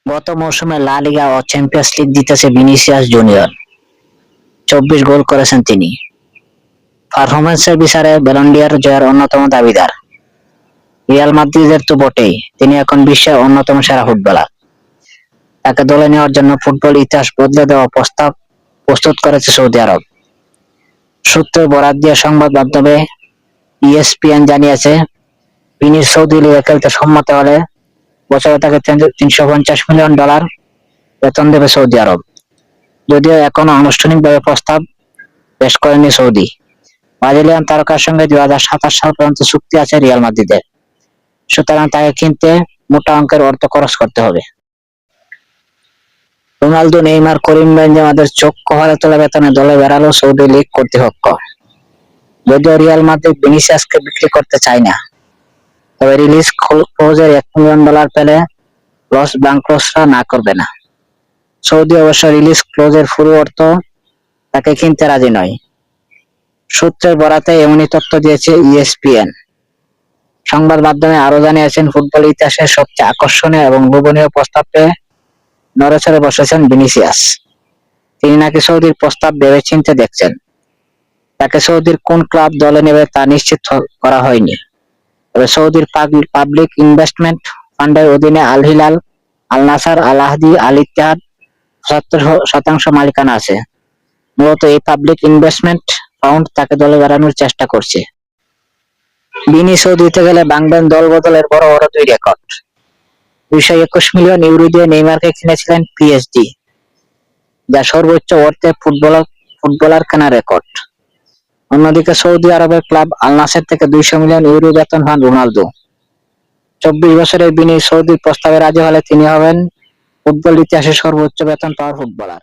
গত মৌসুমে লা লিগা ও চ্যাম্পিয়ন্স লিগ জিতেছে ভিনিসিয়াস জুনিয়র। 24 গোল করেছেন তিনি। পারফরম্যান্সের বিচারে ব্যালন ডি'অর জয়ের অন্যতম দাবিদার। রিয়াল মাদ্রিদের তো বটেই, তিনি এখন বিশ্বের অন্যতম সেরা ফুটবলার। তাকে দলে নেওয়ার জন্য ফুটবল ইতিহাস বদলে দেওয়া প্রস্তাব প্রস্তুত করেছে সৌদি আরব। সূত্রের বরাত দিয়ে সংবাদ মাধ্যমে ইএসপিএন জানিয়েছে, ভিনির সৌদি লিগে খেলতে সম্মত হলে বছরে তাকে $350 মিলিয়ন বেতন দেবে সৌদি আরব। যদিও এখনো আনুষ্ঠানিকভাবে প্রস্তাব পেশ করেনি সৌদি। ব্রাজিলিয়ান তারকার সঙ্গে 2027 সাল পর্যন্ত চুক্তি আছে রিয়াল মাদ্রিদের, সুতরাং তাকে কিনতে মোটা অঙ্কের অর্থ খরচ করতে হবে। রোনালদো, নেইমার, করিম বেনজেমাদের চোখ কপালে তোলা বেতনে দলে বেড়ালো সৌদি লীগ কর্তৃপক্ষ। যদিও রিয়াল মাদ্রিদ ভিনিসিয়াসকে বিক্রি করতে চায় না, তবে রিলিজ ক্লোজের $1 মিলিয়ন পেলে লস ব্লাঙ্কোসরা না করবে না। সৌদি অবশ্য রিলিজ ক্লোজের পুরো অর্থ তাকে কিনতে রাজি নয়। সূত্রের বরাতে এমনই তথ্য দিয়েছে ইএসপিএন। সংবাদ মাধ্যমে আরো জানিয়েছেন, ফুটবল ইতিহাসের সবচেয়ে আকর্ষণীয় এবং লোভনীয় প্রস্তাব পেয়ে নড়েচড়ে বসেছেন ভিনিসিয়াস। তিনি নাকি সৌদির প্রস্তাব ভেবেচিন্তে দেখছেন। তাকে সৌদির কোন ক্লাব দলে নেবে তা নিশ্চিত করা হয়নি, তবে সৌদির পাবলিক ইনভেস্টমেন্ট ফান্ডের অধীনে আল হিলাল, আল নাসার, আল আহলি, আল ইত্তেহাদ 75% মালিকানা আছে। মূলত এই পাবলিক ইনভেস্টমেন্ট ফান্ড তাকে দলে বেড়ানোর চেষ্টা করছে। ভিনি সৌদিতে গেলে ভাঙবেন দল বদলের বড় বড় 2 রেকর্ড। 221 মিলিয়ন ইউরো দিয়ে নেইমারকে কিনেছিলেন পিএসজি, যা সর্বোচ্চ অর্থে ফুটবলার কেনার রেকর্ড। অন্যদিকে সৌদি আরবের ক্লাব আল নাসের থেকে 200 মিলিয়ন ইউরো বেতন পান রোনালদো। 24 বছরের ভিনি সৌদির প্রস্তাবে রাজি হলে তিনি হবেন ফুটবল ইতিহাসে সর্বোচ্চ বেতন পাওয়া ফুটবলার।